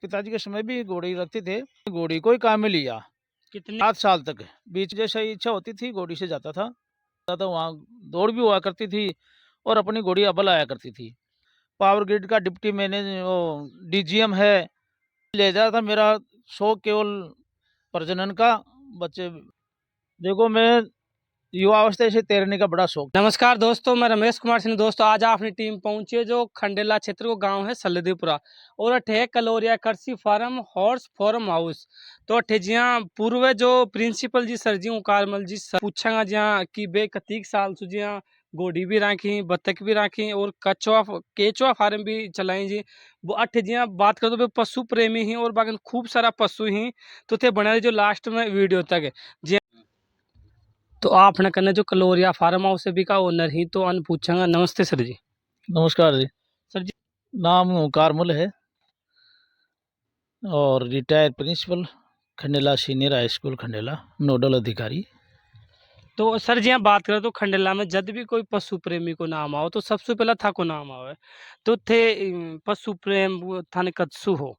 पिताजी के समय भी घोड़ी रखते थे। घोड़ी को ही काम में लिया कितने 7 साल तक। बीच जैसा ही इच्छा होती थी घोड़ी से जाता था। तो वहाँ दौड़ भी हुआ करती थी और अपनी घोड़ी अव्वल आया करती थी। पावर ग्रिड का डिप्टी वो डीजीएम है, ले जाता था। मेरा शौक केवल प्रजनन का, बच्चे देखो मैं युवावस्था से तैरने का बड़ा शौक। नमस्कार दोस्तों, मैं रमेश कुमार सिंह। दोस्तों आज अपनी टीम पहुंची है जो खंडेला क्षेत्र को गांव है सलदीपुरा और अठे कलोरिया कृषि फार्म हॉर्स फार्म हाउस। तो अठे जिया पूर्व जो प्रिंसिपल जी सर जी उकारमल जी सर पूछांगा जिया कि बे कतीक साल सु जिया घोड़ी भी राखी, बतख भी राखी और कछुआ केचुआ फार्म भी चलाई जी। वो अठे जिया बात कर तो पशु प्रेमी ही और बागन खूब सारा पशु ही तो थे बना जो लास्ट में वीडियो तक जी। तो आपने कने जो कलोरिया फार्म हाउस है भी का ओनर ही तो अन पूछांगा। नमस्ते सर जी। नमस्कार जी। सर जी नाम ओंकारमल है और retired principal Khandela senior high school Khandela, nodal अधिकारी। तो सर जी यहाँ बात करें तो खंडेला में जब भी कोई पशु प्रेमी को नाम आओ तो सबसे पहला था को नाम आवे तो थे पशु प्रेम वो थाने कत्सु हो।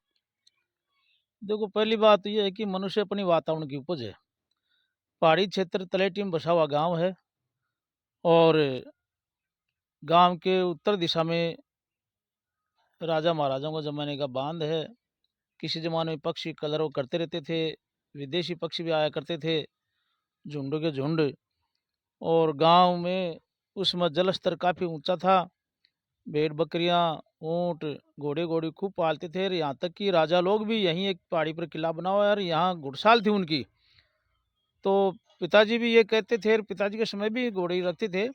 देखो पहली बात तो ये है कि मनुष्य अपनी वातावरण की उपज है। पहाड़ी क्षेत्र तलेटी में बसा हुआ गांव है और गांव के उत्तर दिशा में राजा महाराजाओं का जमाने का बांध है। किसी जमाने में पक्षी कलरव करते रहते थे, विदेशी पक्षी भी आया करते थे, झुंड के झुंड। और गांव में उस समय जल स्तर काफ़ी ऊंचा था। भेड़ बकरियां, ऊंट, घोड़े घोड़ी खूब पालते थे। और यहाँ तक कि राजा लोग भी यहीं एक पहाड़ी पर किला बना हुआ है और यहाँ घुड़साल थी उनकी। तो पिताजी भी ये कहते थे और पिताजी के समय भी घोड़े रखते थे।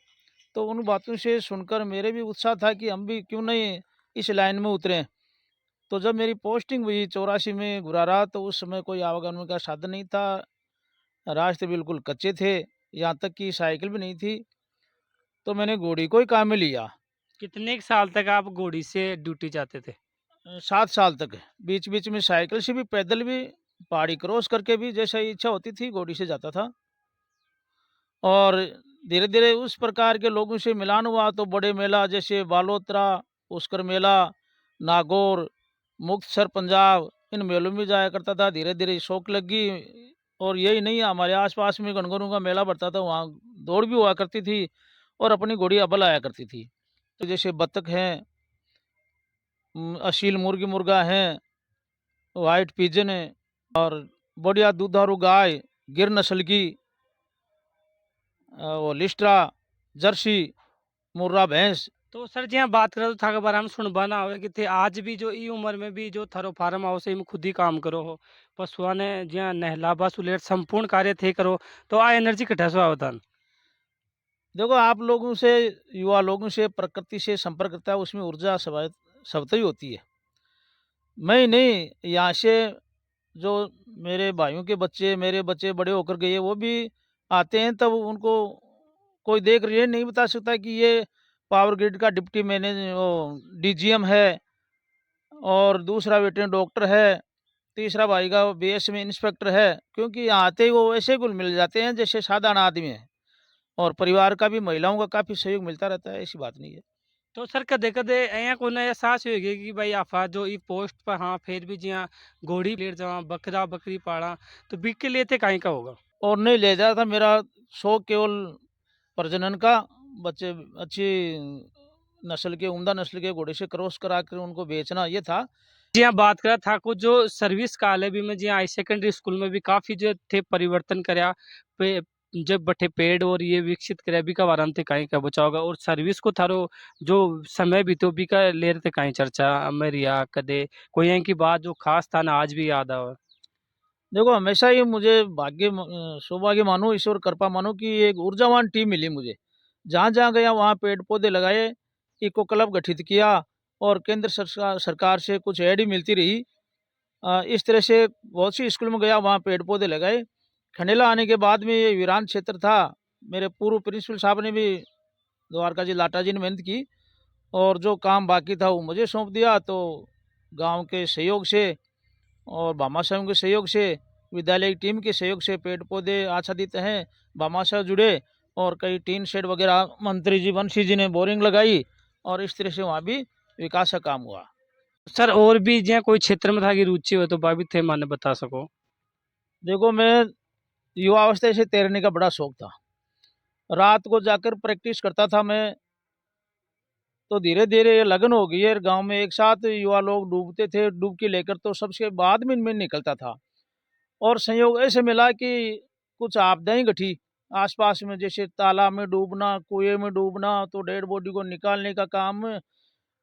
तो उन बातों से सुनकर मेरे भी उत्साह था कि हम भी क्यों नहीं इस लाइन में उतरें। तो जब मेरी पोस्टिंग हुई 84 में गुरारा, तो उस समय कोई आवागमन का साधन नहीं था। रास्ते बिल्कुल कच्चे थे, यहाँ तक कि साइकिल भी नहीं थी। तो मैंने घोड़ी को ही काम में लिया। कितने एक साल तक आप घोड़ी से ड्यूटी जाते थे? 7 साल तक। बीच बीच में साइकिल से भी, पैदल भी, पहाड़ी क्रॉस करके भी, जैसा इच्छा होती थी घोड़ी से जाता था। और धीरे धीरे उस प्रकार के लोगों से मिलान हुआ तो बड़े मेला जैसे बालोतरा, पुष्कर मेला, नागौर, मुक्तसर पंजाब, इन मेलों में जाया करता था। धीरे धीरे शौक लगी। और यही नहीं, हमारे आसपास में गणगौरों का मेला बढ़ता था, वहाँ दौड़ भी हुआ करती थी और अपनी घोड़ी अब्बल आया करती थी। तो जैसे बत्तख हैं, असील मुर्गी मुर्गा हैं, वाइट पिजन है और बढ़िया दुधारू गाय, गिर नस्ल की, वो लिस्ट्रा, जर्सी, मुर्रा भैंस। तो सर जी यहाँ बात करें तो था के बारे में सुनबा ना हो कि थे आज भी जो ई उम्र में भी जो थारो फार्म हाउस है में खुद ही काम करो हो, पशुआ ने जिया नहलाबा सुलेट संपूर्ण कार्य थे करो तो आ एनर्जी कटा सो आवतान। देखो आप लोगों से, युवा लोगों से प्रकृति से संपर्क करता है, उसमें ऊर्जा सबसे ही होती है। मैं ही नहीं, यहाँ से जो मेरे भाइयों के बच्चे, मेरे बच्चे बड़े होकर गए, वो भी आते हैं। तब उनको कोई देख ये नहीं बता सकता कि ये पावर ग्रिड का डिप्टी वो डीजीएम है और दूसरा बेटे डॉक्टर है, तीसरा भाई का बीएस में इंस्पेक्टर है। क्योंकि यहाँ आते ही वो ऐसे गुल मिल जाते हैं जैसे साधारण आदमी है। और परिवार का भी, महिलाओं का काफ़ी सहयोग मिलता रहता है, ऐसी बात नहीं है। तो सर कदे कदे ऐया को ना एहसास होगी कि भाई आफा जो ई पोस्ट पर हाँ फिर भी जिया घोड़ी लेट जावा बकरा बकरी पाला तो बिक के लिए थे कहीं का होगा। और नहीं ले जाता था। मेरा शौक केवल प्रजनन का, बच्चे अच्छी नस्ल के, उम्दा नस्ल के घोड़े से क्रॉस करा कर उनको बेचना, ये था। जी हाँ बात करा था को जो सर्विस काल है भी में जी हाई सेकेंडरी स्कूल में भी काफी जो थे परिवर्तन करया पे जब बठे पेड़ और ये विकसित करया भी का वारंत थे कहीं का बचाओगा और सर्विस को थारो जो समय भी तो भी का ले रहे थे कहीं चर्चा मेरिया कदे कोई यहाँ की बात जो खास था ना आज भी याद आवा। देखो हमेशा ही मुझे सौभाग्य मानो, ईश्वर कृपा मानो कि एक ऊर्जावान टीम मिली मुझे। जहाँ जहाँ गया वहाँ पेड़ पौधे लगाए, इको क्लब गठित किया और केंद्र सरकार से कुछ ऐड ही मिलती रही। इस तरह से बहुत सी स्कूल में गया, वहाँ पेड़ पौधे लगाए। खंडेला आने के बाद में ये वीरान क्षेत्र था। मेरे पूर्व प्रिंसिपल साहब ने भी, द्वारका जी लाटा जी ने मेहनत की और जो काम बाकी था वो मुझे सौंप दिया। तो गांव के सहयोग से और भामाशाहों के सहयोग से, विद्यालय की टीम के सहयोग से पेड़ पौधे आच्छादित हैं। भामाशाह जुड़े और कई टीन शेड वगैरह मंत्री जी, वंशी जी ने बोरिंग लगाई और इस तरह से वहाँ भी विकास का काम हुआ। सर और भी जिया कोई क्षेत्र में था कि रुचि हो तो भी थे माने बता सको। देखो, मैं युवा अवस्था से तैरने का बड़ा शौक था। रात को जाकर प्रैक्टिस करता था मैं। तो धीरे धीरे ये लगन हो गई है, गांव में एक साथ युवा लोग डूबते थे, डुबकी लेकर, तो सबसे बाद में निकलता था। और संयोग ऐसे मिला कि कुछ आपदाएं घटी आसपास में, जैसे तालाब में डूबना, कुएं में डूबना, तो डेड बॉडी को निकालने का काम।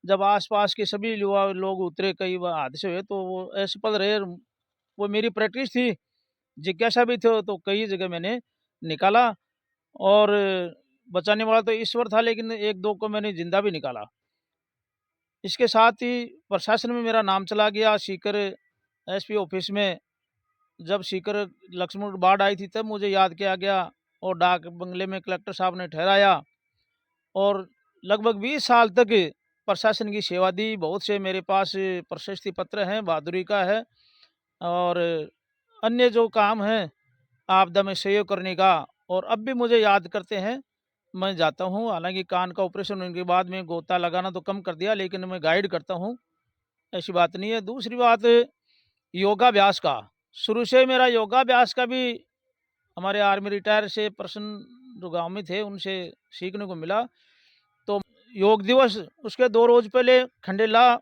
जब आसपास के सभी युवा लोग उतरे, कई बार हादसे हुए, तो वो असफल रहे। वो मेरी प्रैक्टिस थी, जिज्ञासा भी थी, तो कई जगह मैंने निकाला। और बचाने वाला तो ईश्वर था, लेकिन एक दो को मैंने जिंदा भी निकाला। इसके साथ ही प्रशासन में मेरा नाम चला गया। सीकर एसपी ऑफिस में जब सीकर लक्ष्मण बाढ़ आई थी, तब मुझे याद किया गया और डाक बंगले में कलेक्टर साहब ने ठहराया। और लगभग 20 साल तक प्रशासन की सेवा दी। बहुत से मेरे पास प्रशस्ति पत्र हैं, बहादुरी का है। और अन्य जो काम हैं आपदा में सहयोग करने का, और अब भी मुझे याद करते हैं। मैं जाता हूँ, हालांकि कान का ऑपरेशन होने के बाद में गोता लगाना तो कम कर दिया, लेकिन मैं गाइड करता हूँ, ऐसी बात नहीं है। दूसरी बात, योगाभ्यास का, शुरू से मेरा योगाभ्यास का भी हमारे आर्मी रिटायर से पर्सन जो गाँव में थे, उनसे सीखने को मिला। तो योग दिवस, उसके 2 रोज पहले खंडेला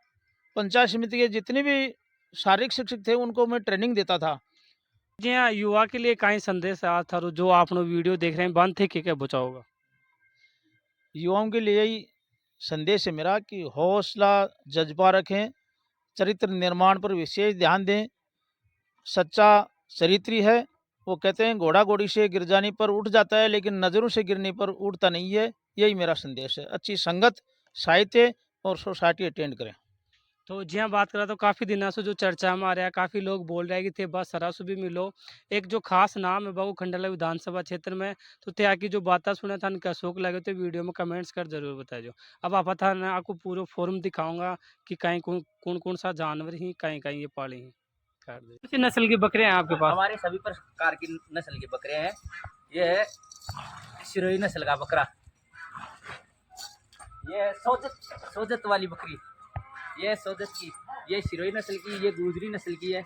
पंचायत समिति के जितने भी शारीरिक शिक्षक थे, उनको मैं ट्रेनिंग देता था। जी हाँ, युवा के लिए कहीं संदेश आ था जो आप लोग वीडियो देख रहे हैं बंद थे क्या बचाओगा। युवाओं के लिए यही संदेश है मेरा कि हौसला, जज्बा रखें, चरित्र निर्माण पर विशेष ध्यान दें। सच्चा चरित्री है। वो कहते हैं घोड़ा घोड़ी से गिर जाने पर उठ जाता है, लेकिन नज़रों से गिरने पर उठता नहीं है। यही मेरा संदेश है। अच्छी संगत, साहित्य और सोसाइटी अटेंड करें। तो जी हाँ, बात करा तो काफ़ी दिनों से जो चर्चा में आ रहा है, काफ़ी लोग बोल रहे हैं कि थे बस सरासु भी मिलो। एक जो खास नाम है बाबू खंडाला विधानसभा क्षेत्र में, तो थे आकी जो बातें सुना था उनका शौक लगे तो वीडियो में कमेंट्स कर जरूर बताइए। अब आप पता ना आपको पूरा फॉर्म दिखाऊंगा कि कहीं कौन कौन सा जानवर ही कहीं कहीं ये पाले हैं। कर दे किस नस्ल की बकरे हैं आपके पास। हमारे सभी प्रकार की नस्ल के बकरे हैं। ये है सिरोही नस्ल का बकरा, ये है सोजत वाली बकरी, ये है सोजत की, ये सिरोही नस्ल की, ये गुजरी नस्ल की है।